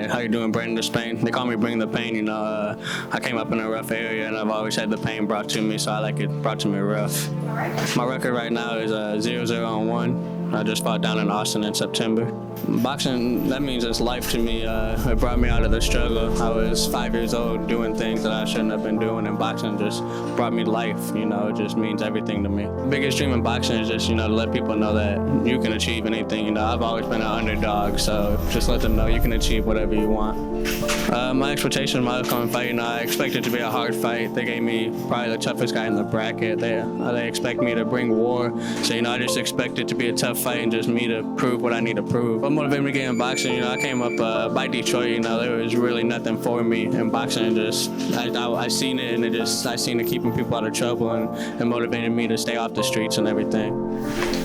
Hi, how you doing, Brandon Spain? They call me Bring the Pain, you know. I came up in a rough area and I've always had the pain brought to me, so I like it brought to me rough. My record right now is 0-0-1. I just fought down in Austin in September. Boxing, that means it's life to me. It brought me out of the struggle. I was 5 years old doing things that I shouldn't have been doing, and boxing just brought me life, you know. It just means everything to me. Biggest dream in boxing is just, you know, to let people know that you can achieve anything. You know, I've always been an underdog, so just let them know you can achieve whatever you want. My expectation of my upcoming fight, you know, I expect it to be a hard fight. They gave me probably the toughest guy in the bracket. They expect me to bring war, so, you know, I just expect it to be a tough fight and just me to prove what I need to prove. What motivated me to get in boxing, you know, I came up by Detroit, you know, there was really nothing for me in boxing, and just, I seen it, and I seen it keeping people out of trouble, and it motivated me to stay off the streets and everything.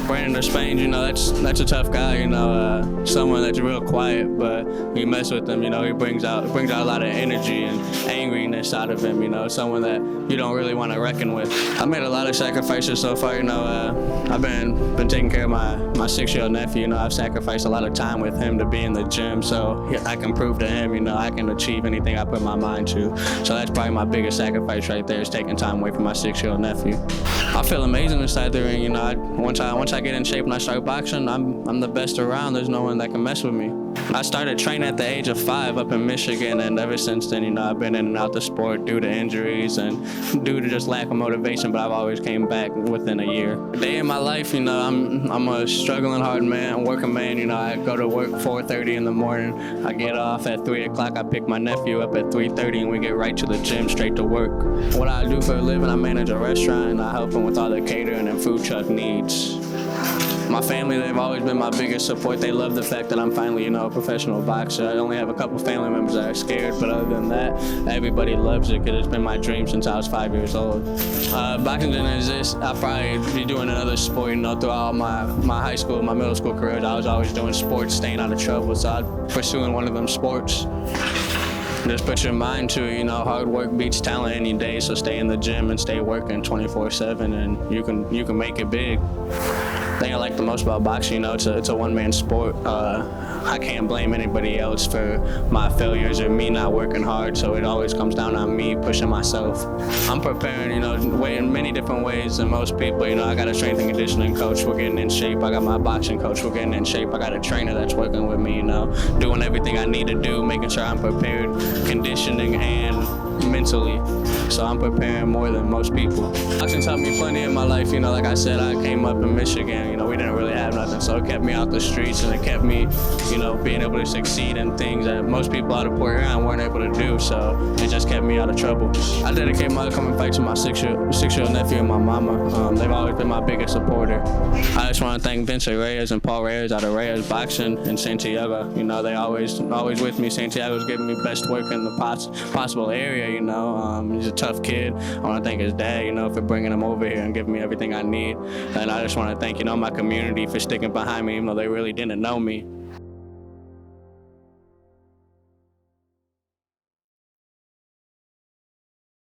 Brandon Spain, you know, that's a tough guy, you know, someone that's real quiet, but when you mess with him, you know, he brings out a lot of energy and angriness out of him, you know, someone that you don't really want to reckon with. I made a lot of sacrifices so far, you know, I've been taking care of my 6-year-old nephew, you know, I've sacrificed a lot of time with him to be in the gym, so I can prove to him, you know, I can achieve anything I put my mind to. So that's probably my biggest sacrifice right there, is taking time away from my 6-year-old nephew. I feel amazing inside the ring, you know, once I get in shape and I start boxing, I'm the best around. There's no one that can mess with me. I started training at the age of 5 up in Michigan, and ever since then, you know, I've been in and out the sport due to injuries and due to just lack of motivation, but I've always came back within a year. Day in my life, you know, I'm a struggling hard man, working man, you know, I go to work 4:30 in the morning, I get off at 3 o'clock, I pick my nephew up at 3:30, and we get right to the gym, straight to work. What I do for a living, I manage a restaurant, and I help him with all the catering and food truck needs. My family, they've always been my biggest support. They love the fact that I'm finally, you know, a professional boxer. I only have a couple family members that are scared, but other than that, everybody loves it because it's been my dream since I was 5 years old. Boxing didn't exist, I'd probably be doing another sport, you know, throughout my high school, my middle school career. I was always doing sports, staying out of trouble, so I'd pursuing one of them sports. Just put your mind to it, you know, hard work beats talent any day, so stay in the gym and stay working 24/7, and you can make it big. The thing I like the most about boxing, you know, it's a one-man sport. I can't blame anybody else for my failures or me not working hard, so it always comes down on me pushing myself. I'm preparing, you know, in many different ways than most people. You know, I got a strength and conditioning coach, we're getting in shape. I got my boxing coach, we're getting in shape. I got a trainer that's working with me, you know, doing everything I need to do, making sure I'm prepared, conditioning and mentally. So I'm preparing more than most people. Boxing's helped me plenty in my life, you know, like I said, I came up in Michigan, you know, we didn't really have nothing, so it kept me out the streets, and it kept me, you know, being able to succeed in things that most people out of Port Huron weren't able to do, so it just kept me out of trouble. I dedicate my upcoming fight to my 6-year-old nephew and my mama. They've always been my biggest supporter. I just want to thank Vincent Reyes and Paul Reyes out of Reyes Boxing in Santiago. You know, they always with me. Santiago's giving me best work in the possible area, you know. He's a tough kid. I want to thank his dad, you know, for bringing him over here and giving me everything I need. And I just want to thank, you know, my community for sticking behind me, even though they really didn't know me.